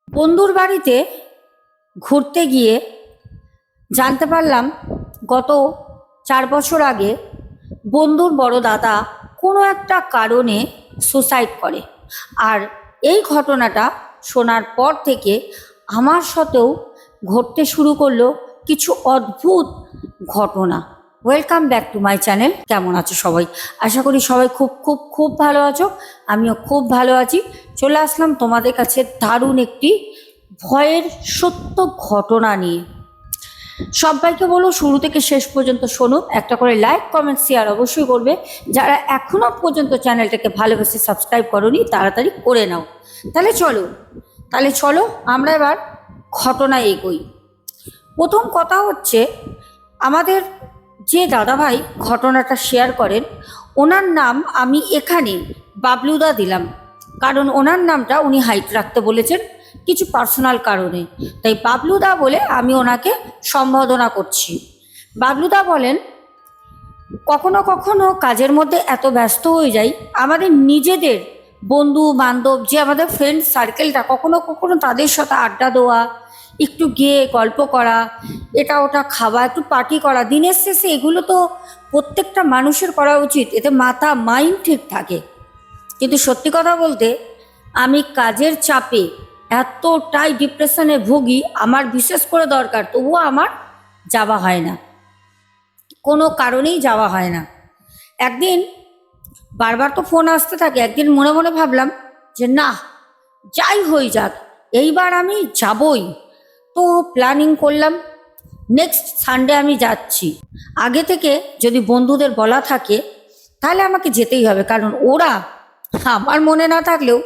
বন্ধুর বাড়িতে ঘুরতে গিয়ে জানতে পারলাম গত 4 বছর আগে বন্ধুর বড় দাদা কোনো একটা কারণে সুসাইড করে। আর এই ঘটনাটা শোনার পর থেকে আমার সাথেও ঘটতে শুরু করলো কিছু অদ্ভুত ঘটনা। Welcome back to my channel. কেমন আছো সবাই? আশা করি সবাই খুব খুব খুব ভালো আছো। আমিও খুব ভালো আছি। চলে আসলাম তোমাদের কাছে দারুণ একটি ভয়ের সত্য ঘটনা নিয়ে। সবাইকে বলো শুরু থেকে শেষ পর্যন্ত শোনো, একটা করে লাইক কমেন্ট শেয়ার অবশ্যই করবে। যারা এখনো পর্যন্ত চ্যানেলটাকে ভালোবেসে সাবস্ক্রাইব করোনি তাড়াতাড়ি করে নাও। তাহলে চলো আমরা এবার ঘটনা এগোই। প্রথম কথা হচ্ছে, আমাদের যে দাদাভাই ঘটনাটা শেয়ার করেন ওনার নাম আমি এখানে বাবলুদা দিলাম, কারণ ওনার নামটা উনি হাইট রাখতে বলেছেন কিছু পার্সোনাল কারণে, তাই বাবলুদা বলে আমি ওনাকে সম্বোধনা করছি। বাবলুদা বলেন, কখনো কখনো কাজের মধ্যে এত ব্যস্ত হয়ে যাই, আমাদের নিজেদের বন্ধু বান্ধব যে আমাদের ফ্রেন্ড সার্কেলটা, কখনো কখনো তাদের সাথে আড্ডা দেওয়া, একটু গিয়ে গল্প করা, এটা ওটা খাওয়া, একটু পার্টি করা, দিনের শেষে এগুলো তো প্রত্যেকটা মানুষের করা উচিত, এতে মাথা মাইন্ড ঠিক থাকে। কিন্তু সত্যি কথা বলতে আমি কাজের চাপে এতটাই ডিপ্রেশনে ভুগি, আমার বিশেষ করে দরকার তবুও আমার যাওয়া হয় না, কোনো কারণেই যাওয়া হয় না। একদিন বারবার তো ফোন আসতে থাকে, একদিন মনে মনে ভাবলাম যে না, যাই হয়ে যাক এইবার আমি যাবই। তো প্ল্যানিং করলাম নেক্সট সানডে আমি যাচ্ছি। আগে থেকে যদি বন্ধুদের বলা থাকে তাহলে আমাকে যেতেই হবে, কারণ ওরা আমার মনে না থাকলেও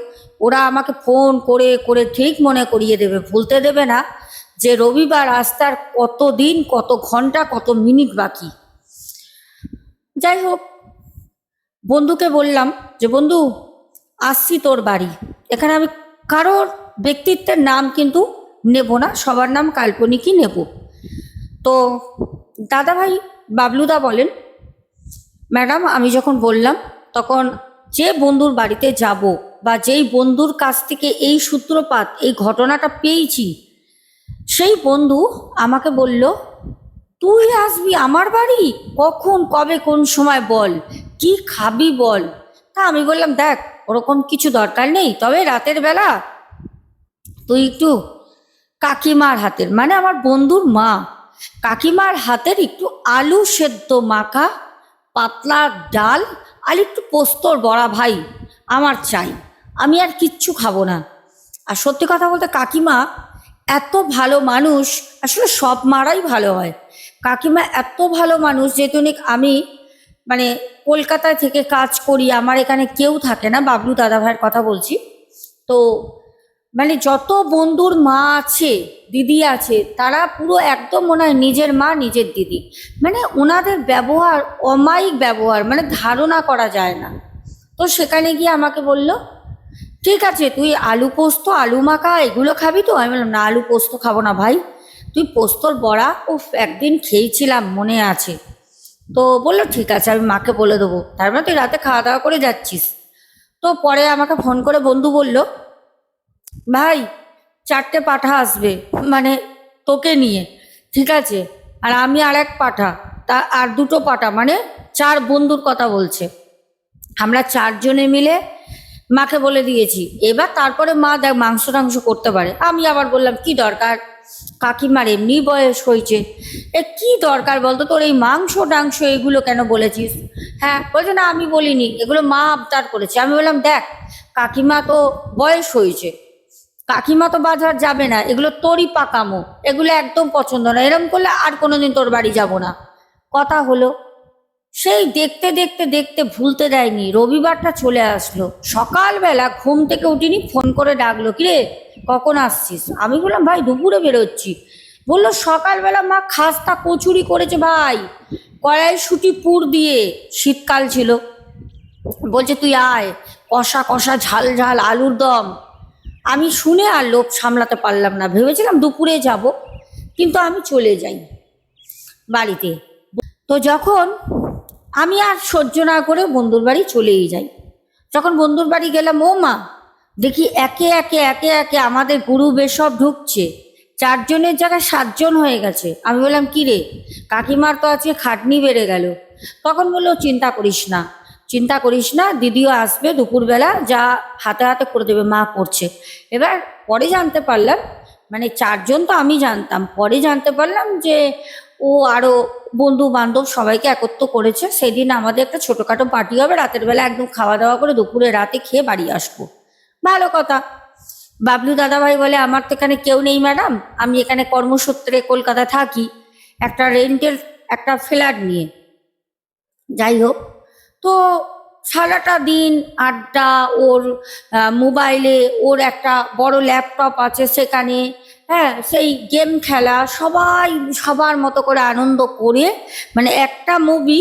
ওরা আমাকে ফোন করে করে ঠিক মনে করিয়ে দেবে, ভুলতে দেবে না যে রবিবার আসতে আর কত দিন, কত ঘন্টা, কত মিনিট বাকি। যাই হোক, বন্ধুকে বললাম যে বন্ধু আসছি তোর বাড়ি। এখানে আমি কারোর ব্যক্তিত্বের নাম কিন্তু নেব না, সবার নাম কাল্পনিকই নেব। তো দাদাভাই বাবলুদা বলেন, ম্যাডাম আমি যখন বললাম তখন যে বন্ধুর বাড়িতে যাব বা যেই বন্ধুর কাছ থেকে এই সূত্রপাত, এই ঘটনাটা পেয়েছি, সেই বন্ধু আমাকে বলল, তুই আসবি আমার বাড়ি? কখন, কবে, কোন সময় বল, কি খাবি বল। তা আমি বললাম, দেখ ওরকম কিছু দরকার নেই, তবে রাতের বেলা তুই একটু কাকিমার হাতের, মানে আমার বন্ধুর মা, কাকিমার হাতের একটু আলু সেদ্ধ মাখা পাতলা ডাল আর একটু পোস্তর বড়া ভাই আমার চাই, আমি আর কিচ্ছু খাবো না। আর সত্যি কথা বলতে কাকিমা এত ভালো মানুষ, আসলে সব মারাই ভালো হয়, কাকিমা এত ভালো মানুষ, যেহেতু আমি মানে কলকাতায় থেকে কাজ করি, আমার এখানে কেউ থাকে না, বাবলু দাদা ভাইয়ের কথা বলছি। তো মানে যত বন্ধুর মা আছে, দিদি আছে, তারা পুরো একদম মনে হয় নিজের মা নিজের দিদি, মানে ওনাদের ব্যবহার অমায়িক ব্যবহার, মানে ধারণা করা যায় না। তো সেখানে গিয়ে আমাকে বলল, ঠিক আছে তুই আলু পোস্ত আলু মাখা এগুলো খাবি তো? আমি বললাম না, আলু পোস্ত খাবো না ভাই, তুই পোস্তর বড়া ও একদিন খেয়েছিলাম মনে আছে। তো বললো ঠিক আছে আমি মাকে বলে দেবো। তার মানে তুই রাতে খাওয়া দাওয়া করে যাচ্ছিস? তো পরে আমাকে ফোন করে বন্ধু বলল, ভাই 4টে পাঠা আসবে, মানে তোকে নিয়ে, ঠিক আছে? আর আমি আর এক পাঠা, তা আর 2টো পাঠা, মানে 4 বন্ধুর কথা বলছে। আমরা 4জনে মিলে মাকে বলে দিয়েছি, এবার তারপরে মা দেখ মাংস টাংস করতে পারে। আমি আবার বললাম কি দরকার, কাকিমার এমনি বয়স হয়েছে, কি দরকার বলতো তোর এই মাংস টাংস এগুলো কেন বলেছিস? হ্যাঁ, বলছে না আমি বলিনি, এগুলো মা আবদার করেছে। আমি বললাম দেখ কাকিমা তো বয়স হয়েছে, কাকিমা তো বাজার যাবে না, এগুলো তোরই পাকামো, এগুলো একদম পছন্দ না, এরম করলে আর কোনোদিন তোর বাড়ি যাব না। কথা হলো, সেই দেখতে দেখতে দেখতে ভুলতে দেয়নি, রবিবারটা চলে আসলো। সকালবেলা ঘুম থেকে উঠিনি, ফোন করে ডাকলো, কিরে কখন আসছিস? আমি বললাম ভাই দুপুরে বেরোচ্ছি। বললো সকালবেলা মা খাস্তা কচুরি করেছে ভাই, কড়াইশুঁটি পুর দিয়ে, শীতকাল ছিল, বলছে তুই আয়, কষা কষা ঝাল ঝাল আলুর দম। আমি শুনে আর লোভ সামলাতে পারলাম না, ভেবেছিলাম দুপুরে যাব, কিন্তু আমি চলে যাই বাড়িতে। তো যখন আমি আর সহ্য না করে বন্ধুর বাড়ি চলেই যাই, যখন বন্ধুর বাড়ি গেলাম, ও মা দেখি একে একে একে একে আমাদের গ্রুপে সব ঢুকছে, 4 জনের জায়গায় 7 জন হয়ে গেছে। আমি বললাম কি রে, কাকিমার তো আজকে খাটনি বেড়ে গেল। তখন বললো চিন্তা করিস না, চিন্তা করিস না, দিদিও আসবে দুপুরবেলা, যা হাতে হাতে করে দেবে, মা করছে। এবার পরে জানতে পারলাম, মানে 4 জন তো আমি জানতাম, পরে জানতে পারলাম যে ও আরো বন্ধু বান্ধব সবাইকে একত্র করেছে। সেদিন আমাদের একটা ছোটখাটো পার্টি হবে, রাতের বেলা একদম খাওয়া দাওয়া করে দুপুরে রাতে খেয়ে বাড়ি আসবো। ভালো কথা। বাবলু দাদাভাই বলে আমার তো এখানে কেউ নেই ম্যাডাম, আমি এখানে কর্মসূত্রে কলকাতা থাকি একটা রেন্টের একটা ফ্ল্যাট নিয়ে। যাই হোক, তো সারাটা দিন আড্ডা, ওর মোবাইলে ওর একটা বড় ল্যাপটপ আছে সেখানে, হ্যাঁ, সেই গেম খেলা, সবাই সবার মতো করে আনন্দ করে, মানে একটা মুভি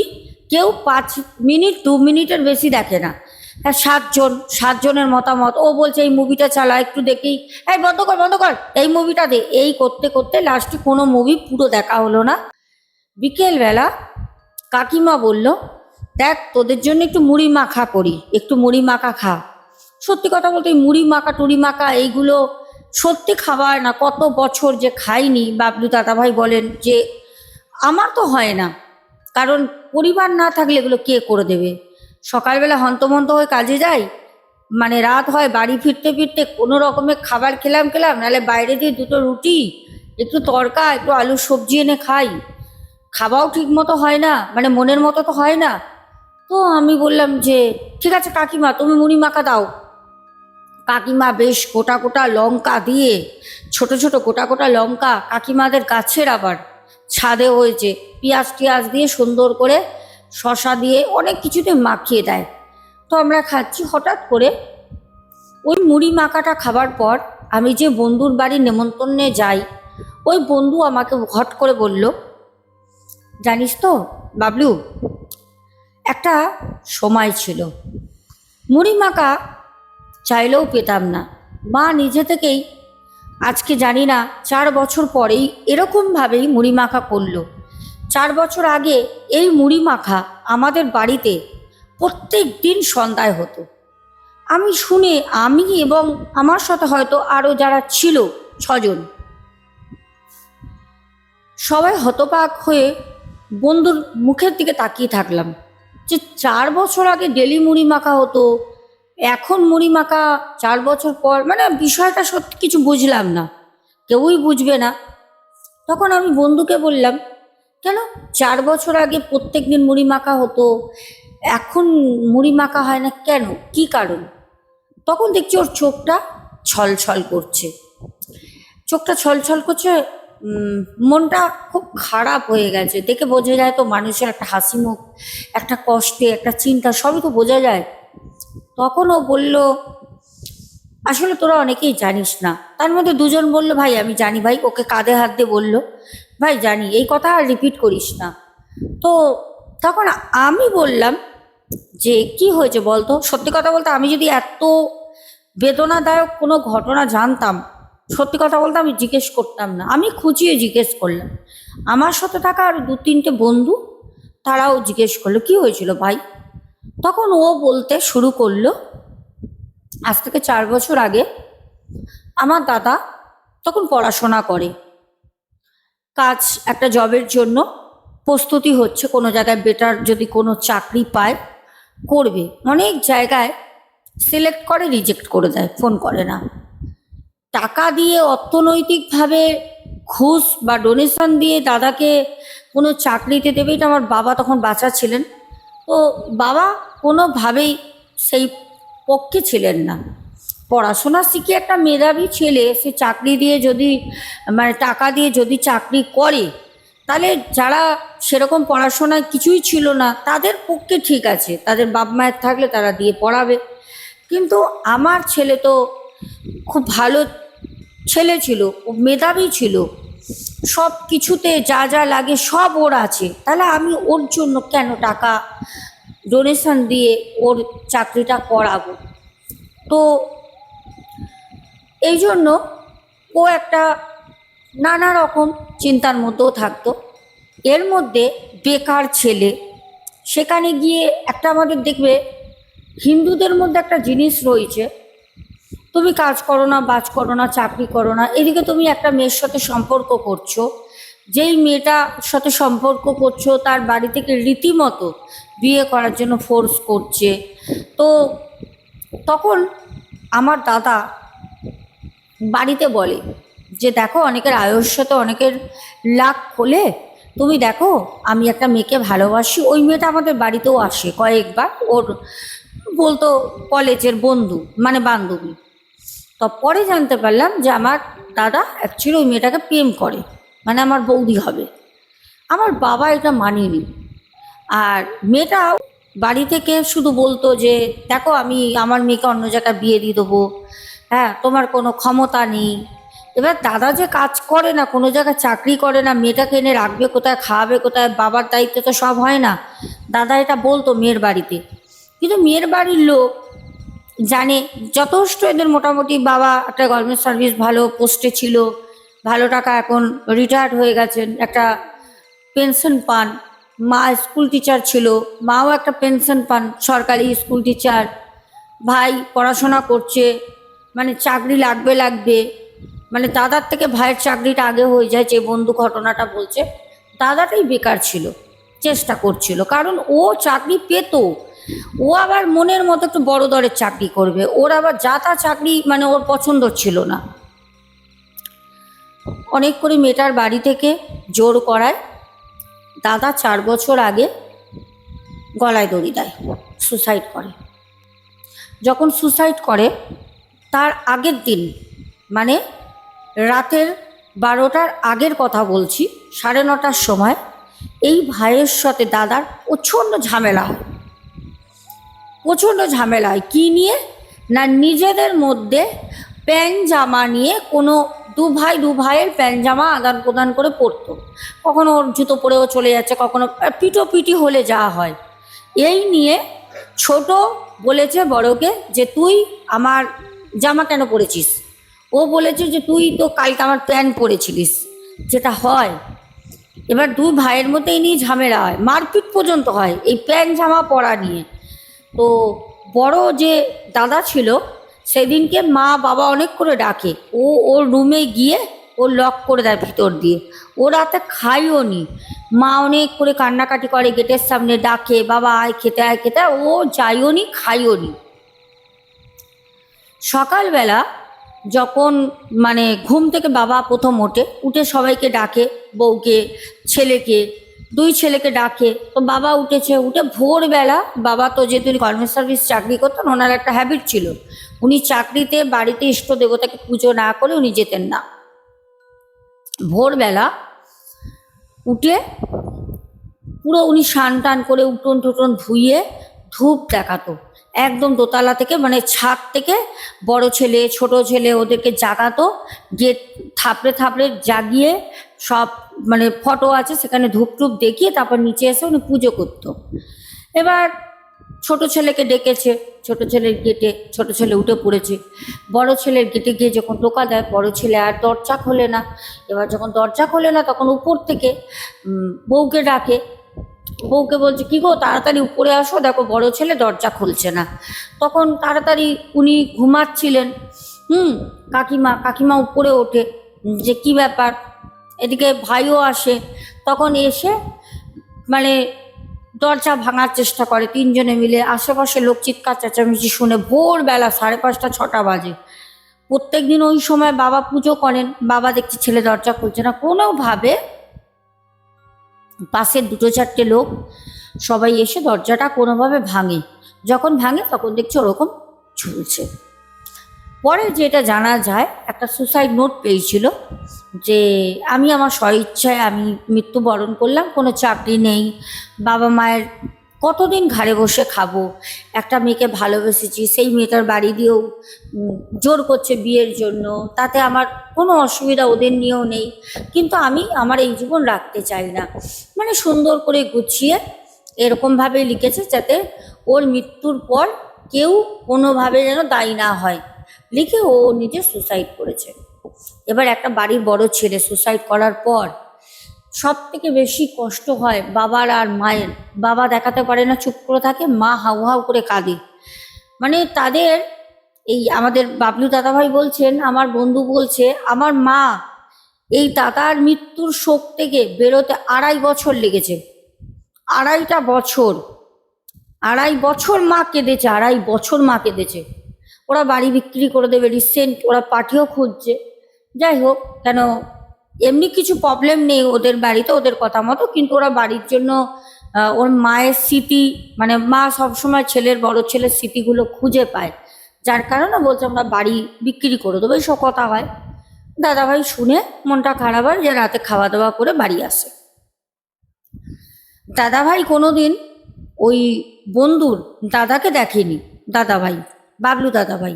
কেউ 5 মিনিট 2 মিনিটের বেশি দেখে না। হ্যাঁ, 7 জনের মতামত, ও বলছে এই মুভিটা চালা একটু দেখি, এই বন্ধ কর বন্ধ কর, এই মুভিটা দে, এই করতে করতে লাস্টে কোনো মুভি পুরো দেখা হলো না। বিকেলবেলা কাকিমা বলল, দেখ তোদের জন্য একটু মুড়ি মাখা করি, একটু মুড়ি মাখা খা। সত্যি কথা বলতে এই মুড়ি মাখা টুড়ি মাখা এইগুলো সত্যি খাবার না, কত বছর যে খাইনি। বাবলু দাদাভাই বলেন যে আমার তো হয় না, কারণ পরিবার না থাকলে এগুলো কে করে দেবে। সকালবেলা হন্তমন্ত হয়ে কাজে যাই, মানে রাত হয়, বাড়ি ফিরতে ফিরতে কোনো রকমের খাবার খেলাম, নাহলে বাইরে দিয়ে 2টো রুটি, একটু তড়কা, একটু আলুর সবজি এনে খাই। খাওয়াও ঠিক মতো হয় না, মানে মনের মতো তো হয় না। তো আমি বললাম যে ঠিক আছে কাকিমা, তুমি মুড়ি মাখা দাও। কাকিমা বেশ গোটা গোটা লঙ্কা দিয়ে, ছোট ছোট গোটা গোটা লঙ্কা, কাকিমাদের গাছের আবার ছাদে হয়েছে, পেঁয়াজ টিয়াজ দিয়ে সুন্দর করে, শশা দিয়ে অনেক কিছুতে মাখিয়ে দেয়। তো আমরা খাচ্ছি, হঠাৎ করে ওই মুড়ি মাখাটা খাবার পর আমি যে বন্ধুর বাড়ির নেমন্তন্নে যাই, ওই বন্ধু আমাকে হট করে বলল, জানিস তো বাবলু, একটা সময় ছিল মুড়ি মাখা চাইলেও পেতাম না, মা নিজে থেকেই, আজকে জানি না 4 বছর পরেই এরকমভাবেই মুড়ি মাখা করলো। 4 বছর আগে এই মুড়ি মাখা আমাদের বাড়িতে প্রত্যেক দিন সন্ধ্যায় হতো। আমি শুনে, আমি এবং আমার সাথে হয়তো আরও যারা ছিল 6 জন, সবাই হতবাক হয়ে বন্ধুর মুখের দিকে তাকিয়ে থাকলাম যে 4 বছর আগে ডেলি মুড়ি মাখা হতো, এখন মুড়ি মাখা 4 বছর পর, মানে বিষয়টা সত্যি কিছু বুঝলাম না, কেউই বুঝবে না। তখন আমি বন্ধুকে বললাম, কেন 4 বছর আগে প্রত্যেক দিন মুড়ি মাখা হতো, এখন মুড়ি মাখা হয় না কেন, কি কারণ? তখন দেখছি ওর চোখটা ছলছল করছে, চোখটা ছলছল করছে, মনটা খুব খারাপ হয়ে গেছে। দেখে বোঝা যায় তো মানুষের একটা হাসি মুখ, একটা কষ্টে, একটা চিন্তা, সবই তো বোঝা যায়। তখন ও বলল, আসলে তোরা অনেকেই জানিস না। তার মধ্যে 2 জন বলল, ভাই আমি জানি ভাই, ওকে কাঁধে হাত দিয়ে বলল, ভাই জানি, এই কথা আর রিপিট করিস না। তো তখন আমি বললাম যে কি হয়েছে বলতো, সত্যি কথা বলতে আমি যদি এত বেদনাদায়ক কোনো ঘটনা জানতাম, সত্যি কথা বলতে আমি জিজ্ঞেস করতাম না। আমি খুঁজিয়ে জিজ্ঞেস করলাম, আমার সাথে থাকা আর 2-3টে বন্ধু, তারাও জিজ্ঞেস করলো কি হয়েছিল ভাই। তখন ও বলতে শুরু করলো, আজ থেকে 4 বছর আগে আমার দাদা তখন পড়াশোনা করে, কাজ একটা জবের জন্য প্রস্তুতি হচ্ছে, কোনো জায়গায় বেটার যদি কোনো চাকরি পায় করবে, অনেক জায়গায় সিলেক্ট করে রিজেক্ট করে দেয়, ফোন করে না। টাকা দিয়ে অর্থনৈতিকভাবে ঘুষ বা ডোনেশন দিয়ে দাদাকে কোনো চাকরিতে দেবে, এটা আমার বাবা তখন বাচ্চা ছিলেন, তো বাবা কোনোভাবেই সেই পক্ষে ছিলেন না। পড়াশোনা শিখে একটা মেধাবী ছেলে সে চাকরি দিয়ে যদি, মানে টাকা দিয়ে যদি চাকরি করে, তাহলে যারা সেরকম পড়াশোনায় কিছুই ছিল না তাদের পক্ষে ঠিক আছে, তাদের বাপ মায়ের থাকলে তারা দিয়ে পড়াবে। কিন্তু আমার ছেলে তো খুব ভালো ছেলে ছিল, ও মেধাবী ছিল, সব কিছুতে যা যা লাগে সব ওর আছে, তাহলে আমি ওর জন্য কেন টাকা ডোনেশন দিয়ে ওর চাকরিটা করাবো? তো এই জন্য ও একটা নানা রকম চিন্তার মধ্যেও থাকতো। এর মধ্যে বেকার ছেলে, সেখানে গিয়ে একটা আমাদের দেখবে হিন্দুদের মধ্যে একটা জিনিস রয়েছে, তুমি কাজ করো না, বাজ করো না, চাকরি করো না, এদিকে তুমি একটা মেয়ের সাথে সম্পর্ক করছো, যেই মেয়েটার সাথে সম্পর্ক করছো তার বাড়ি থেকে রীতিমতো বিয়ে করার জন্য ফোর্স করছে। তো তখন আমার দাদা বাড়িতে বলে যে দেখো, অনেকের আয়ের সাথে অনেকের লাখ খোলে, তুমি দেখো আমি একটা মেয়েকে ভালোবাসি। ওই মেয়েটা আমাদের বাড়িতেও আসে কয়েকবার, ওর বলতো কলেজের বন্ধু মানে বান্ধবী। তো পরে জানতে পারলাম যে আমার দাদা অ্যাকচুয়ালি ওই মেয়েটাকে প্রেম করে, মানে আমার বৌদি হবে। আমার বাবা এটা মানেনি। আর মেয়েটা বাড়ি থেকে শুধু বলতো যে দেখো, আমি আমার মেয়েকে অন্য জায়গায় বিয়ে দিয়ে দেবো, হ্যাঁ তোমার কোনো ক্ষমতা নেই। এবার দাদা যে কাজ করে না, কোনো জায়গায় চাকরি করে না, মেয়েটাকে এনে রাখবে কোথায়, খাওয়াবে কোথায়, বাবার দায়িত্ব তো সব হয় না। দাদা এটা বলতো মেয়ের বাড়িতে, কিন্তু মেয়ের বাড়ির লোক জানে যথেষ্ট, এদের মোটামুটি বাবা একটা গভর্নমেন্ট সার্ভিস ভালো পোস্টে ছিল, ভালো টাকা, এখন রিটায়ার্ড হয়ে গেছেন, একটা পেনশন পান। মা স্কুল টিচার ছিল, মাও একটা পেনশন পান, সরকারি স্কুল টিচার। ভাই পড়াশোনা করছে, মানে চাকরি লাগবে লাগবে, মানে দাদার থেকে ভাইয়ের চাকরিটা আগে হয়ে যায়। যে বন্ধু ঘটনাটা বলছে, দাদাটাই বেকার ছিল, চেষ্টা করছিল, কারণ ও চাকরি পেত। ও আবার মনের মতো একটু বড় দরের চাকরি করবে, ওর আবার যা তা চাকরি মানে ওর পছন্দ ছিল না। অনেক করে মেয়েটার বাড়ি থেকে জোর করায় দাদা 4 বছর আগে গলায় দড়ি দেয়, সুসাইড করে। যখন সুসাইড করে তার আগের দিন, মানে রাতের 12টার আগের কথা বলছি, 9:30টার সময় এই ভাইয়ের সাথে দাদার প্রচণ্ড ঝামেলা হয়। প্রচণ্ড ঝামেলা হয় কী নিয়ে না, নিজেদের মধ্যে প্যান্ট জামা নিয়ে। কোনো দু ভাইয়ের প্যান্ট জামা আদান প্রদান করে পরতো, কখনো ওর জুতো পরেও চলে যাচ্ছে, কখনো পিটি হলে যা হয়। এই নিয়ে ছোট বলেছে বড়কে যে তুই আমার জামা কেন পরেছিস। ও বলেছে যে তুই তো কালকে আমার প্যান্ট পরেছিলিস, যেটা হয়। এবার দুই ভাইয়ের মধ্যে এই নিয়ে ঝামেলা হয়, মারপিট পর্যন্ত হয় এই প্যান্ট জামা পরা নিয়ে। তো বড় যে দাদা ছিল সেদিনকে মা বাবা অনেক করে ডাকে, ও ওর রুমে গিয়ে ও লক করে দেয় ভিতর দিয়ে। ও রাতে খাইও নি, মা অনেক করে কান্নাকাটি করে, গেটের সামনে ডাকে, বাবা আয় খেতে, আয় খেতে, ও যাইও নি, খাইও নি। সকালবেলা যখন মানে ঘুম থেকে বাবা প্রথম উঠে সবাইকে ডাকে, বউকে, ছেলেকে, দুই ছেলেকে ডাকে। তো বাবা উঠেছে, উঠে ভোরবেলা, বাবা তো যেহেতু গভর্নমেন্ট সার্ভিস চাকরি করতেন, ওনার একটা হ্যাবিট ছিল, উনি চাকরিতে বাড়িতে ইষ্ট দেবতাকে পুজো না করে উনি যেতেন না। ভোরবেলা উঠে পুরো উনি স্নান টান করে উঠোন টুটন ধুইয়ে ধূপ দেখাতো, একদম দোতলা থেকে, মানে ছাদ থেকে বড় ছেলে ছোট ছেলে ওদেরকে জাগাতো, গেট থাপড়ে থাপড়ে জাগিয়ে সব মানে ফটো আছে সেখানে ধূপ টুপ দেখিয়ে তারপর নিচে এসে উনি পুজো করতো। এবার ছোট ছেলেকে ডেকেছে, ছোট ছেলের গেটে ছোট ছেলে উঠে পড়েছে। বড় ছেলের গেটে গিয়ে যখন টোকা দেয়, বড় ছেলে আর দরজা খোলে না। এবার যখন দরজা খোলে না তখন উপর থেকে বউকে ডাকে, বউকে বলছে কি গো, তাড়াতাড়ি উপরে আসো, দেখো বড় ছেলে দরজা খুলছে না। তখন তাড়াতাড়ি উনি ঘুমাচ্ছিলেন। কাকিমা উপরে ওঠে যে কি ব্যাপার, এদিকে ভাইও আসে। তখন এসে মানে দরজা ভাঙার চেষ্টা করে, তিনজনে মিলে। আশেপাশে লোক চিৎকার চেঁচামেচি শুনে ভোরবেলা 5:30 6টা বাজে। প্রত্যেক দিন ওই সময় বাবা পুজো করেন, বাবা দেখছে ছেলে দরজা খুলছে না। কোনোভাবে পাশের 2-4টে লোক সবাই এসে দরজাটা কোনোভাবে ভাঙে। যখন ভাঙে তখন দেখছে ওরকম ঝুলছে। পরে যেটা জানা যায়, একটা সুসাইড নোট পেয়েছিল যে আমি আমার স্বইচ্ছায় আমি মৃত্যুবরণ করলাম, কোনো চাকরি নেই, বাবা মায়ের কতদিন ঘাড়ে বসে খাবো, একটা মেয়েকে ভালোবেসেছি, সেই মেয়েটার বাড়ি দিয়েও জোর করছে বিয়ের জন্য, তাতে আমার কোনো অসুবিধা ওদের নিয়েও নেই, কিন্তু আমি আমার এই জীবন রাখতে চাই না। মানে সুন্দর করে গুছিয়ে এরকমভাবে লিখেছে যাতে ওর মৃত্যুর পর কেউ কোনোভাবে যেন দায়ী না হয়, লিখে ও নিজে সুসাইড করেছে। এবার একটা বাড়ির বড় ছেলে সুসাইড করার পর সব থেকে বেশি কষ্ট হয় বাবার আর মায়ের। বাবা দেখাতে পারে না, চুপ করে থাকে, মা হাউ হাউ করে কাঁদে। মানে তাদের এই আমাদের বাবলু দাদাভাই বলছেন, আমার বন্ধু বলছে, আমার মা এই দাদার মৃত্যুর শোক থেকে বেরোতে 2.5 বছর লেগেছে। 2.5 বছর, 2.5 বছর মা কেঁদেছে, 2.5 বছর মা কেঁদেছে। ওরা বাড়ি বিক্রি করে দেবে, রিসেন্ট ওরা পাঠিয়েও খুঁজছে। যাই হোক, কেন এমনি কিছু প্রবলেম নেই ওদের বাড়িতে, ওদের কথা মতো, কিন্তু ওরা বাড়ির জন্য ওর মায়ের স্মৃতি, মানে মা সবসময় ছেলের, বড় ছেলের স্মৃতিগুলো খুঁজে পায়, যার কারণে বলছে আমরা বাড়ি বিক্রি করে দেবো, এইসব কথা হয়। দাদাভাই শুনে মনটা খারাপ হয়, যে রাতে খাওয়া দাওয়া করে বাড়ি আসে। দাদাভাই কোনোদিন ওই বন্ধুর দাদাকে দেখেনি, দাদাভাই, বাবলু দাদাভাই।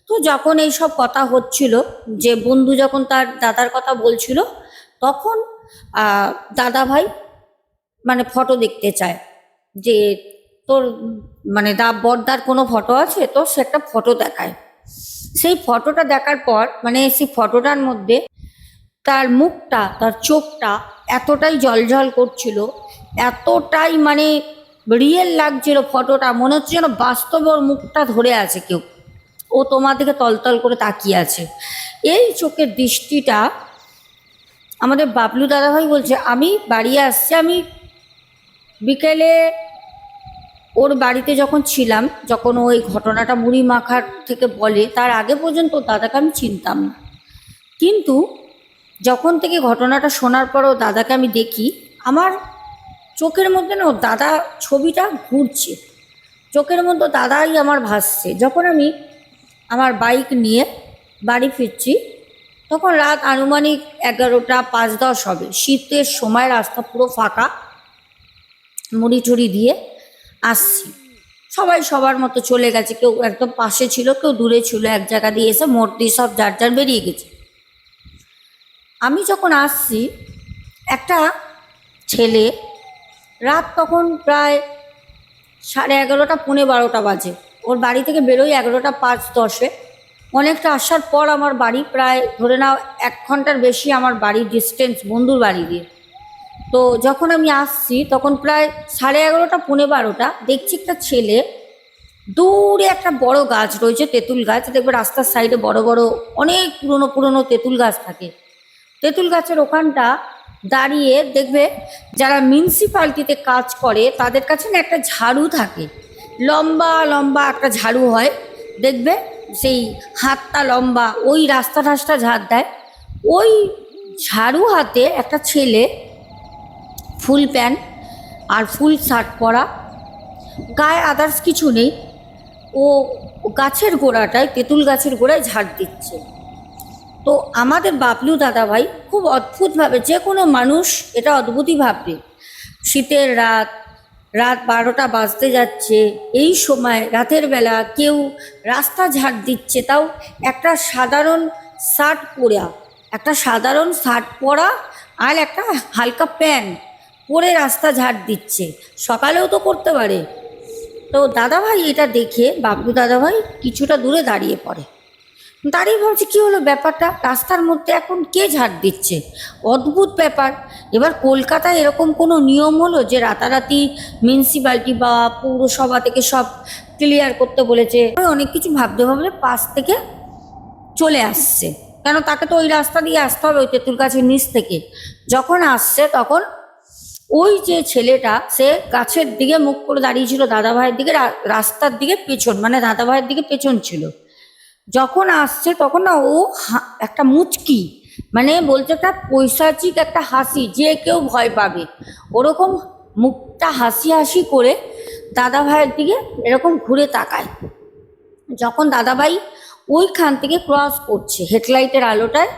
তো যখন এইসব কথা হচ্ছিল, যে বন্ধু যখন তার দাদার কথা বলছিল, তখন দাদাভাই মানে ফটো দেখতে চায়, যে তোর মানে বড়দার কোনো ফটো আছে, তো সে একটা ফটো দেখায়। সেই ফটোটা দেখার পর মানে সেই ফটোটার মধ্যে তার মুখটা, তার চোখটা এতটাই জলজল করছিল, এতটাই মানে রিয়েল লাগছিল ফটোটা, মনে হচ্ছে যেন বাস্তবে ওর মুখটা ধরে আছে কেউ, ও তোমার দিকে তলতল করে তাকিয়ে আছে। এই চোখের দৃষ্টিটা আমাদের বাবলু দাদাভাই বলছে, আমি বাড়ি আসছি, আমি বিকেলে ওর বাড়িতে যখন ছিলাম, যখন ওই ঘটনাটা মুড়ি মাখার থেকে বলে, তার আগে পর্যন্ত দাদাকে আমি চিনতাম না। কিন্তু যখন থেকে ঘটনাটা শোনার পর ও দাদাকে আমি দেখি, আমার চোখের মধ্যে না ও দাদা ছবিটা ঘুরছে, চোখের মধ্যে দাদাই আমার ভাসছে। যখন আমি আমার বাইক নিয়ে বাড়ি ফিরছি, তখন রাত আনুমানিক 11টা 5-10 হবে, শীতের সময়, রাস্তা পুরো ফাঁকা, মুড়ি টুড়ি দিয়ে আসছি, সবাই সবার মতো চলে গেছে, কেউ একদম পাশে ছিল, কেউ দূরে ছিল, এক জায়গা দিয়ে এসে মোড় দিয়ে সব যার যার বেরিয়ে গেছে। আমি যখন আসছি, একটা ছেলে, রাত তখন প্রায় 11:30 11:45 বাজে, ওর বাড়ি থেকে বেরোই 11টা 5-10-এ। অনেকটা আসার পর আমার বাড়ি, প্রায় ধরে নাও 1 ঘন্টার বেশি আমার বাড়ির ডিস্টেন্স বন্ধুর বাড়ি দিয়ে। তো যখন আমি আসছি তখন প্রায় 11:30 11:45, দেখছি একটা ছেলে, দূরে একটা বড় গাছ রয়েছে, তেঁতুল গাছ, দেখবে রাস্তার সাইডে বড় বড় অনেক পুরনো পুরনো তেঁতুল গাছ থাকে, তেঁতুল গাছের ওখানটা দাঁড়িয়ে, দেখবে যারা মিউনিসিপ্যালিটিতে কাজ করে তাদের কাছে না একটা ঝাড়ু থাকে, লম্বা লম্বা একটা ঝাড়ু হয়, দেখবে সেই হাতটা লম্বা, ওই রাস্তা ঠাস্তা ঝাড় দেয়, ওই ঝাড়ু হাতে একটা ছেলে, ফুল প্যান্ট আর ফুল শার্ট পরা, গায়ে আদার্স কিছু নেই, ও গাছের গোড়াটায়, তেঁতুল গাছের গোড়ায় ঝাড় দিচ্ছে। তো আমাদের বাবলু দাদাভাই খুব অদ্ভুতভাবে, যে কোনো মানুষ এটা অদ্ভুতই ভাববে, শীতের রাত, রাত 12টা বাজতে যাচ্ছে, এই সময় রাতের বেলা কেউ রাস্তা ঝাড় দিচ্ছে, তাও একটা সাধারণ শার্ট পরা, একটা সাধারণ শার্ট পরা আর একটা হালকা প্যান্ট পরে রাস্তা ঝাড় দিচ্ছে, সকালেও তো করতে পারে। তো দাদাভাই এটা দেখে বাবলু দাদাভাই কিছুটা দূরে দাঁড়িয়ে পড়ে, দাঁড়িয়ে ভাবছি কী হলো ব্যাপারটা, রাস্তার মধ্যে এখন কে ঝাড় দিচ্ছে, অদ্ভুত ব্যাপার। এবার কলকাতায় এরকম কোনো নিয়ম হলো যে রাতারাতি মিউনিসিপ্যালিটি বা পৌরসভা থেকে সব ক্লিয়ার করতে বলেছে? অনেক কিছু ভাবতে ভাবতে পাশ থেকে চলে আসছে, কেন তাকে তো ওই রাস্তা দিয়ে আসতে হবে, ওই তেঁতুল গাছের নিচ থেকে। যখন আসছে তখন ওই যে ছেলেটা, সে গাছের দিকে মুখ করে দাঁড়িয়েছিল, দাদাভাইয়ের দিকে, রাস্তার দিকে পেছন, মানে দাদাভাইয়ের দিকে পেছন ছিল। যখন আসছে তখন না ও একটা মুচকি, মানে বলছে একটা পৈশাচিক একটা হাসি, যে কেউ ভয় পাবে ওরকম মুখটা হাসি হাসি করে দাদাভাইয়ের দিকে এরকম ঘুরে তাকায়। যখন দাদাভাই ওইখান থেকে ক্রস করছে হেডলাইটের আলোটায়,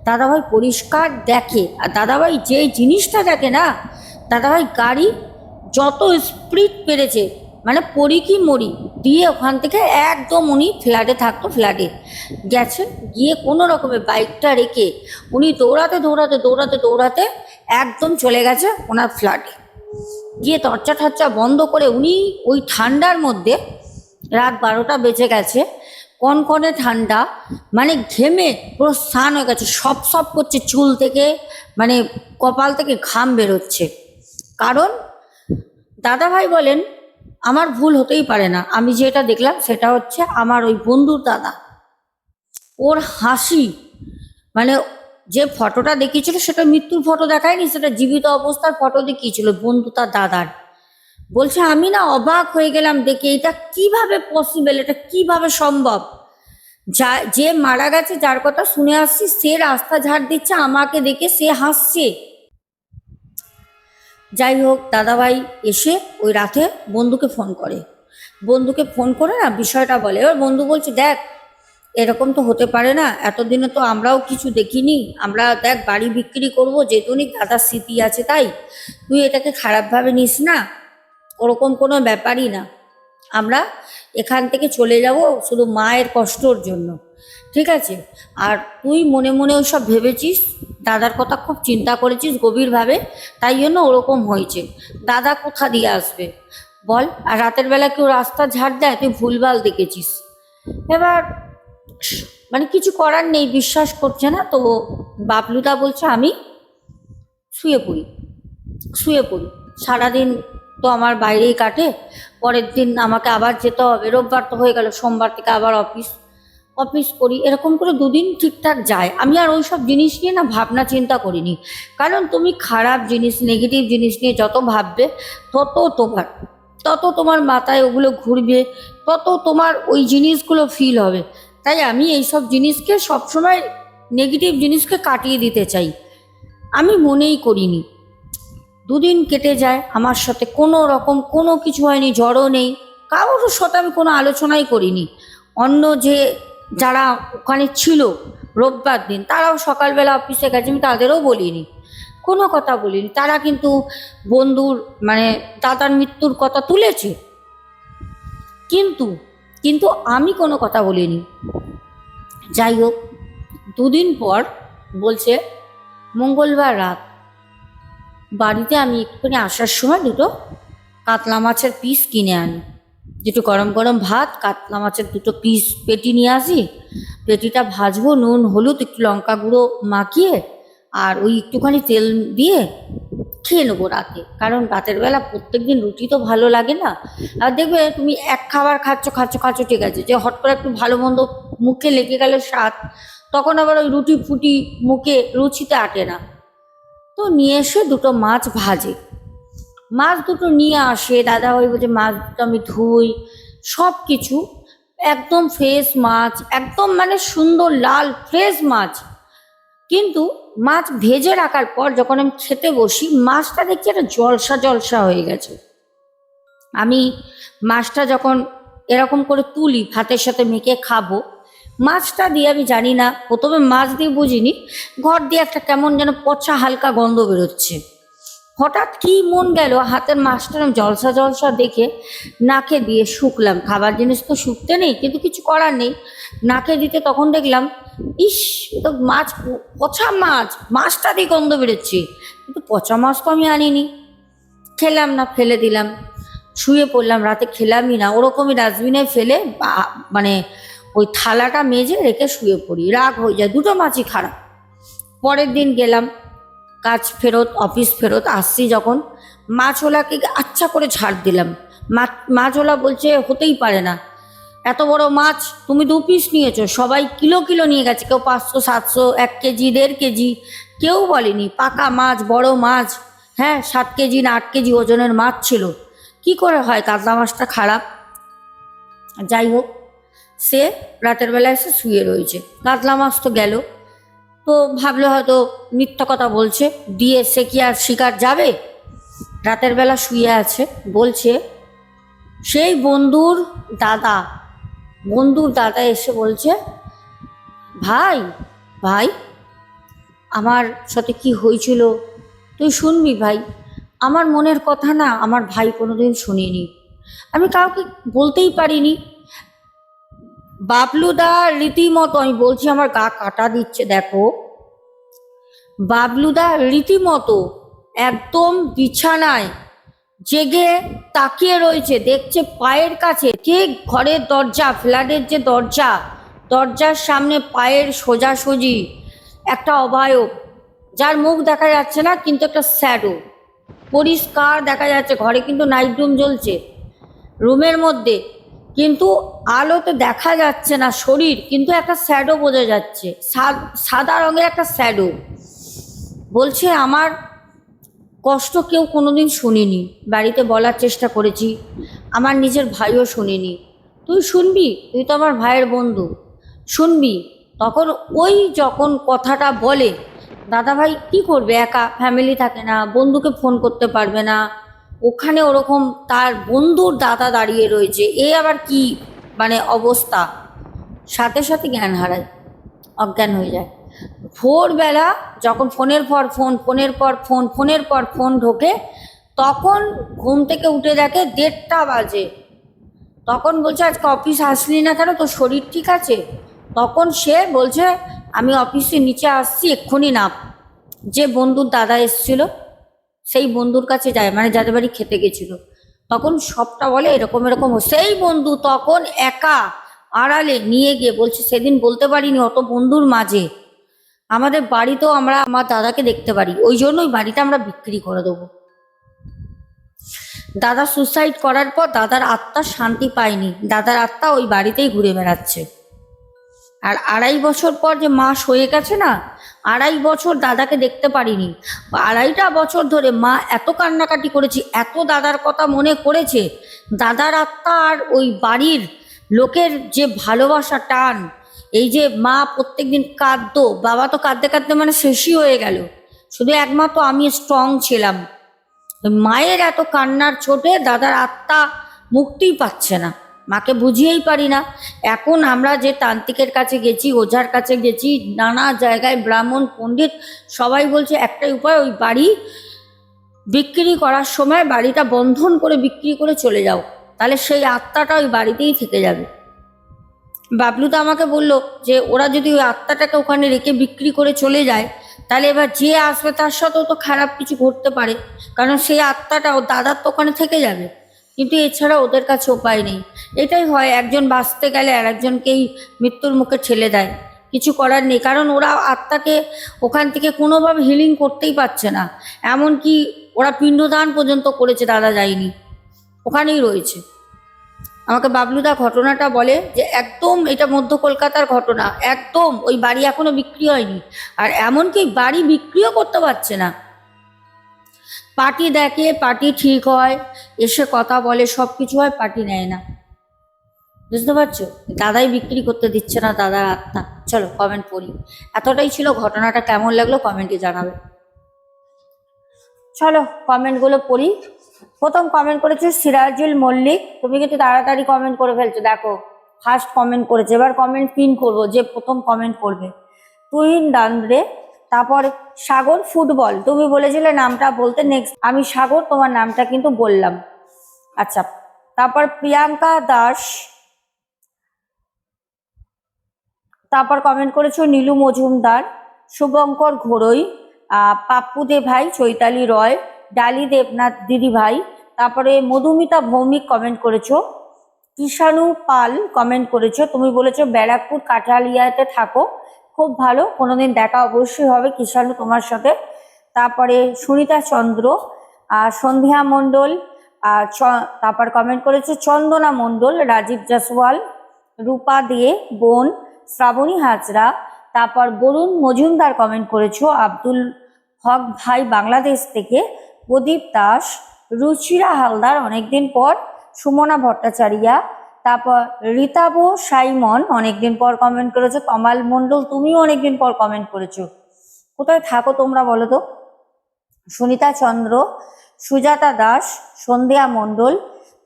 দাদাভাই পরিষ্কার দেখে, আর দাদাভাই যে জিনিসটা দেখে না, দাদাভাই গাড়ি যত স্পিড পেরেছে, মানে পড়ি কি মরি দিয়ে ওখান থেকে একদম, উনি ফ্ল্যাটে থাকতো, ফ্ল্যাটে গেছে, গিয়ে কোনো রকমের বাইকটা রেখে উনি দৌড়াতে দৌড়াতে দৌড়াতে দৌড়াতে একদম চলে গেছে ওনার ফ্ল্যাটে, গিয়ে দরজা ঠরজা বন্ধ করে উনি ওই ঠান্ডার মধ্যে, রাত 12টা বেজে গেছে, কনকনে ঠান্ডা, মানে ঘেমে পুরো স্নান হয়ে গেছে, সব সব করছে, চুল থেকে মানে কপাল থেকে ঘাম বেরোচ্ছে। কারণ দাদাভাই বলেন, আমার ভুল হতেই পারে না, আমি যেটা দেখলাম সেটা হচ্ছে আমার ওই বন্ধুর দাদা, ওর হাসি, মানে যে ফটোটা দেখিয়েছিল সেটা মৃত্যুর ফটো দেখায়নি, সেটা জীবিত অবস্থার ফটো দেখিয়েছিল বন্ধু তার দাদার। বলছে আমি না অবাক হয়ে গেলাম দেখে, এটা কিভাবে পসিবল, এটা কিভাবে সম্ভব? যে মারা গেছে, যার কথা শুনে আসছি, সে রাস্তা ঝাড় দিচ্ছে, আমাকে দেখে সে হাসছে। যাই হোক, দাদাভাই এসে ওই রাতে বন্ধুকে ফোন করে, না বিষয়টা বলে। এবার বন্ধু বলছে দেখ, এরকম তো হতে পারে না, এতদিনে তো আমরাও কিছু দেখিনি, আমরা দেখ বাড়ি বিক্রি করবো, যেটুনি দাদার স্মৃতি আছে তাই, তুই এটাকে খারাপভাবে নিস না, ওরকম কোনো ব্যাপারই না, আমরা এখান থেকে চলে যাব শুধু মায়ের কষ্টর জন্য, ঠিক আছে? আর তুই মনে মনে ওইসব ভেবেছিস, দাদার কথা খুব চিন্তা করেছিস গভীরভাবে, তাই জন্য ওরকম হয়েছে, দাদা কোথা দিয়ে আসবে বল? আর রাতের বেলা কেউ রাস্তা ঝাড় দেয়? তুই ভুলভাল দেখেছিস। এবার মানে কিছু করার নেই, বিশ্বাস করছে না তো বাবলুদা বলছে আমি শুয়ে পড়ি, সারাদিন তো আমার বাইরেই কাটে, পরের দিন আমাকে আবার যেতে হবে, রোববার তো হয়ে গেল, সোমবার থেকে আবার অফিস করি, এরকম করে দুদিন ঠিকঠাক যায়। আমি আর ওইসব জিনিস নিয়ে না ভাবনা চিন্তা করিনি, কারণ তুমি খারাপ জিনিস, নেগেটিভ জিনিস নিয়ে যত ভাববে তত তোমার মাথায় ওগুলো ঘুরবে, তত তোমার ওই জিনিসগুলো ফিল হবে। তাই আমি এইসব জিনিসকে সবসময়, নেগেটিভ জিনিসকে কাটিয়ে দিতে চাই। আমি মনেই করিনি, দুদিন কেটে যায়, আমার সাথে কোনো রকম কোনো কিছু হয়নি, জ্বরও নেই, কারোর সাথে আমি কোনো আলোচনাই করিনি। অন্য যারা ওখানে ছিল রোববার দিন, তারাও সকালবেলা অফিসে গেছে, আমি তাদেরও বলিনি, কোনো কথা বলিনি। তারা কিন্তু বন্ধুর মানে দাদার মৃত্যুর কথা তুলেছে, কিন্তু কিন্তু আমি কোনো কথা বলিনি। যাই হোক, দুদিন পর বলছে মঙ্গলবার রাত বাড়িতে আমি একটুখানি আসার সময় দুটো কাতলা মাছের পিস কিনে আনি, দুটো গরম গরম ভাত, কাতলা মাছের দুটো পিস পেটি নিয়ে আসি, পেটিটা ভাজবো, নুন হলুদ একটু লঙ্কা গুঁড়ো মাখিয়ে আর ওই একটুখানি তেল দিয়ে খেয়ে নেবো রাতে, কারণ রাতের বেলা প্রত্যেকদিন রুটি তো ভালো লাগে না। আর দেখবে তুমি এক খাবার খাচ্ছ ঠিক আছে, যে হট করে একটু ভালো মন্দ মুখে লেগে গেলে স্বাদ, তখন আবার ওই রুটি ফুটি মুখে রুচিতে আটে না। তো নিয়ে এসে দুটো মাছ ভাজে, মাছ দুটো নিয়ে আসে, দাদা ওই বলছে মাছ দুটো আমি ধুই, সব কিছু একদম ফ্রেশ মাছ, একদম মানে সুন্দর লাল ফ্রেশ মাছ। কিন্তু মাছ ভেজে রাখার পর যখন আমি খেতে বসি, মাছটা দেখছি একটা জলসা হয়ে গেছে। আমি মাছটা যখন এরকম করে তুলি ভাতের সাথে মেখে খাবো, মাছটা দিয়ে আমি জানি না, প্রথমে মাছ দিয়ে বুঝিনি, ঘর দিয়ে একটা কেমন যেন পচা হালকা গন্ধ বেরোচ্ছে। হঠাৎ কি মন গেল, হাতের মাছটা জলসা দেখে নাকে দিয়ে শুকলাম, খাবার জিনিস তো শুকতে নেই, কিন্তু কিছু করার নেই, নাকে দিতে তখন দেখলাম ইস, তো মাছ, পচা মাছটা দিয়ে গন্ধ বেরোচ্ছে, কিন্তু পচা মাছ তো আমি আনিনি। খেলাম না, ফেলে দিলাম, শুয়ে পড়লাম, রাতে খেলামই না, ওরকমই ডাস্টবিনে ফেলে মানে ওই থালাটা মেজে রেখে শুয়ে পড়ি, রাগ হয়ে যায়, দুটো মাছই খারাপ। পরের দিন গেলাম কাজ ফেরত, অফিস ফেরত আসছি যখন, মাছওয়ালাকে আচ্ছা করে ছাড় দিলাম। মাছওয়ালা বলছে হতেই পারে না, এত বড় মাছ তুমি 2 পিস নিয়েছো, সবাই কিলো নিয়ে গেছে, কেউ 500 700 1 কেজি 1.5 কেজি, কেউ বলেনি পাকা মাছ, বড় মাছ, হ্যাঁ 7 কেজি না 8 কেজি ওজনের মাছ ছিল, কি করে হয় কাতলা মাছটা খারাপ? যাই হোক, সে রাতের বেলা এসে শুয়ে রয়েছে, কাতলা মাছ তো গেল, তো ভাবলে হয়তো মিথ্যা কথা বলছে, দিয়ে সে কি আর শিকার যাবে? রাতের বেলা শুয়ে আছে, বলছে সেই বন্ধুর দাদা এসে বলছে ভাই আমার সাথে কি হয়েছিল তুই শুনবি ভাই, আমার মনের কথা না আমার ভাই কোনোদিন শুনিনি, আমি কাউকে বলতেই পারিনি। বাবলুদা রীতিমতো, আমি বলছি আমার গা কাটা দিচ্ছে, দেখো বাবলুদা রীতিমতো একদম বিছানায় জেগে তাকিয়ে রয়েছে, দেখছে পায়ের কাছে ঠিক ঘরের দরজা, ফ্ল্যাটের যে দরজার সামনে পায়ের সোজাসুজি একটা অবয়ব, যার মুখ দেখা যাচ্ছে না, কিন্তু একটা শ্যাডো পরিষ্কার দেখা যাচ্ছে, ঘরে কিন্তু নাইট রুম জ্বলছে, রুমের মধ্যে, কিন্তু আলোতে দেখা যাচ্ছে না শরীর, কিন্তু একটা শ্যাডো বোঝা যাচ্ছে, সাদা রঙের একটা শ্যাডো। বলছে আমার কষ্ট কেউ কোনোদিন শুনিনি, বাড়িতে বলার চেষ্টা করেছি, আমার নিজের ভাইও শুনিনি। তুই শুনবি, তুই তো আমার ভাইয়ের বন্ধু, শুনবি। তখন ওই যখন কথাটা বলে, দাদাভাই কি করবে, একা, ফ্যামিলি থাকে না, বন্ধুকে ফোন করতে পারবে না, ওখানে ওরকম তার বন্ধুর দাদা দাঁড়িয়ে রয়েছে, এ আবার কি মানে অবস্থা, সাথে সাথে জ্ঞান হারায়, অজ্ঞান হয়ে যায়। ভোরবেলা যখন ফোনের পর ফোন, ফোনের পর ফোন, ফোনের পর ফোন ঢোকে, তখন ঘুম থেকে উঠে দেখে 1:30 বাজে। তখন বলছে আজকে অফিস আসলি না কেন, তোর শরীর ঠিক আছে? তখন সে বলছে আমি অফিসে নিচে আসছি, এক্ষুনি নাম। যে বন্ধুর দাদা এসছিল সেই বন্ধুর কাছে যায়, মানে যাদের বাড়ি খেতে গেছিল, তখন সবটা বলে এরকম এরকম। সেই বন্ধু তখন একা আড়ালে নিয়ে গিয়ে বলছে সেদিন বলতে পারিনি অত বন্ধুর মাঝে, আমাদের বাড়িতেও আমরা আমার দাদাকে দেখতে পারি, ওই জন্য ওই বাড়িটা আমরা বিক্রি করে দেবো। দাদা সুসাইড করার পর দাদার আত্মা শান্তি পায়নি, দাদার আত্মা ওই বাড়িতেই ঘুরে বেড়াচ্ছে। আর 2.5 বছর পর যে মাস হয়ে গেছে না, 2.5 বছর দাদাকে দেখতে পারিনি। 2.5টা বছর ধরে মা এত কান্নাকাটি করেছে, এত দাদার কথা মনে করেছে, দাদার আত্মা আর ওই বাড়ির লোকের যে ভালোবাসা টান, এই যে মা প্রত্যেকদিন কাঁদতো, বাবা তো কাঁদতে কাঁদতে মানে শেষই হয়ে গেল, শুধু একমাত্র আমি স্ট্রং ছিলাম। মায়ের এত কান্নার চোটে দাদার আত্মা মুক্তিই পাচ্ছে না, মাকে বুঝিয়েই পারি না। এখন আমরা যে তান্ত্রিকের কাছে গেছি, ওঝার কাছে গেছি, নানা জায়গায় ব্রাহ্মণ পণ্ডিত সবাই বলছে একটাই উপায়, ওই বাড়ি বিক্রি করার সময় বাড়িটা বন্ধন করে বিক্রি করে চলে যাও, তাহলে সেই আত্মাটা ওই বাড়িতেই থেকে যাবে। বাবলু তো আমাকে বললো যে ওরা যদি ওই আত্মাটাকে ওখানে রেখে বিক্রি করে চলে যায়, তাহলে এবার যে আসবে তার সাথেও তো খারাপ কিছু ঘটতে পারে, কারণ সেই আত্মাটা ও দাদার তো ওখানে থেকে যাবে। কিন্তু এছাড়া ওদের কাছে উপায় নেই। এটাই হয়, একজন বাঁচতে গেলে আর একজনকেই মৃত্যুর মুখে ঠেলে দেয়, কিছু করার নেই, কারণ ওরা আত্মাকে ওখান থেকে কোনোভাবে হিলিং করতেই পারছে না। এমনকি ওরা পিণ্ডদান পর্যন্ত করেছে, দাদা যায়নি, ওখানেই রয়েছে। আমাকে বাবলুদা ঘটনাটা বলে যে একদম এটা মধ্য কলকাতার ঘটনা, একদম ওই বাড়ি এখনো বিক্রি হয়নি, আর এমনকি বাড়ি বিক্রিও করতে পারছে না। পার্টি দেখে, পার্টি ঠিক হয়, এসে কথা বলে, সব কিছু হয়, পার্টি নেয় না। বুঝতে পারছো, দাদাই বিক্রি করতে দিচ্ছে না দাদার আত্মা। চলো কমেন্ট পড়ি। এতটাই ছিল, ঘটনাটা কেমন লাগলো কমেন্টে জানাবে। চলো কমেন্টগুলো পড়ি। প্রথম কমেন্ট করেছে সিরাজুল মল্লিক, তুমি কিন্তু তাড়াতাড়ি কমেন্ট করে ফেলছো, দেখো ফার্স্ট কমেন্ট করেছে, এবার কমেন্ট পিন করবো যে প্রথম কমেন্ট করবে। তুহিন দান্দ্রে, তারপর সাগর ফুটবল, তুমি বলেছিলে নামটা বলতে, নেক্সট আমি সাগর তোমার নামটা কিন্তু বললাম। আচ্ছা, তারপর প্রিয়াঙ্কা দাস, তারপর কমেন্ট করেছো নীলু মজুমদার, শুভঙ্কর ঘোড়ই, পাপ্পু দে ভাই, চৈতালি রয়, ডালি দেবনাথ দিদি ভাই, তারপরে মধুমিতা ভৌমিক কমেন্ট করেছো, কিষাণু পাল কমেন্ট করেছো, তুমি বলেছো ব্যারাকপুর কাঠালিয়াতে থাকো, খুব ভালো, কোনোদিন দেখা অবশ্যই হবে কিষাণু তোমার সাথে। তারপরে সুনিতা চন্দ্র, সন্ধ্যা মণ্ডল, তারপর কমেন্ট করেছো চন্দনা মণ্ডল, রাজীব জসওয়াল, রূপা দিয়ে বোন, শ্রাবণী হাজরা, তারপর বরুণ মজুমদার কমেন্ট করেছো, আব্দুল হক ভাই বাংলাদেশ থেকে, প্রদীপ দাস, রুচিরা হালদার অনেকদিন পর, সুমনা ভট্টাচারিয়া, তারপর রীতাবো সাইমন অনেকদিন পর কমেন্ট করেছো, কমাল মণ্ডল তুমিও অনেকদিন পর কমেন্ট করেছো, কোথায় থাকো তোমরা বলো তো। সুনিতা চন্দ্র, সুজাতা দাস, সন্ধ্যা মণ্ডল,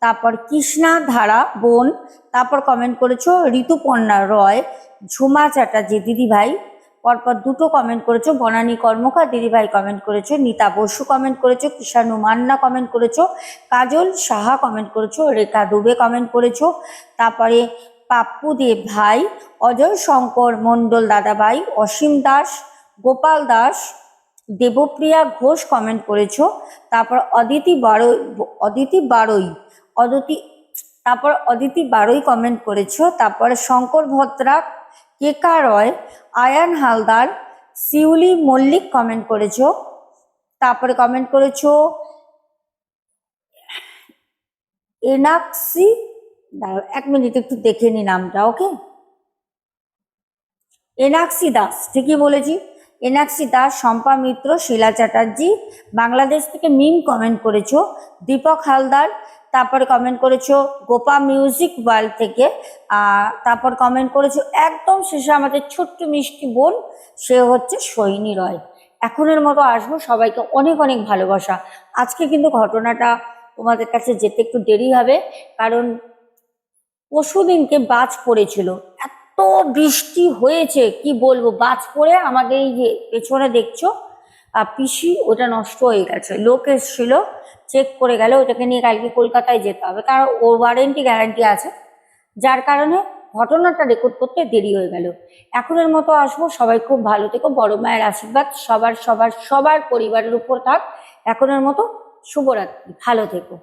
তারপর কৃষ্ণা ধারা বোন, তারপর কমেন্ট করেছো ঋতুপর্ণা রয়, ঝুমা চ্যাটার্জি দিদিভাই, পরপর দুটো কমেন্ট করেছো, বনানী কর্মকার দিদিভাই কমেন্ট করেছো, নিতা বসু কমেন্ট করেছো, কিষাণু মান্না কমেন্ট করেছো, কাজল সাহা কমেন্ট করেছো, রেখা দুবে কমেন্ট করেছো, তারপরে পাপ্পু দেব ভাই, অজয় শঙ্কর মণ্ডল দাদাভাই, অসীম দাস, গোপাল দাস, দেবপ্রিয়া ঘোষ কমেন্ট করেছো, তারপর অদিতি বারোই কমেন্ট করেছো, তারপর শঙ্কর ভদ্রা, কেকা রয়, আয়ান হালদার, শিউলি মল্লিক কমেন্ট করেছো, তারপরে কমেন্ট করেছো এনাক্সি, দাঁড়াও 1 মিনিট একটু দেখে নি নামটা। ওকে, এনাক্সি দাস, ঠিকই বলেছি। এনাক্সি দাস, শম্পা মিত্র, শিলা চ্যাটার্জি, বাংলাদেশ থেকে মিম কমেন্ট করেছো। দীপক হালদার, তারপরে কমেন্ট করেছো গোপা মিউজিক ওয়ার্ল্ড থেকে, তারপর কমেন্ট করেছো একদম শেষে আমাদের ছোট্ট মিষ্টি বোন, সে হচ্ছে সৈনী রয়। এখনের মতো আসবো, সবাইকে অনেক অনেক ভালোবাসা। আজকে কিন্তু ঘটনাটা তোমাদের কাছে যেতে একটু দেরি হবে, কারণ পরশুদিনকে বাজ পড়েছিল, এত বৃষ্টি হয়েছে কি বলবো। বাজ পড়ে আমাদের এই যে পেছনে দেখছো পিসি, ওটা নষ্ট হয়ে গেছে। লোক এসেছিল, চেক করে গেল, ওটাকে নিয়ে কালকে কলকাতায় যেতে হবে, কারণ ওর ওয়ারেন্টি গ্যারান্টি আছে, যার কারণে ঘটনাটা রেকর্ড করতে দেরি হয়ে গেল। এখনের মতো আসবো, সবাই খুব ভালো থেকো, বড় মায়ের আশীর্বাদ সবার সবার সবার পরিবারের উপর থাক। এখনের মতো শুভরাত্রি, ভালো থেকো।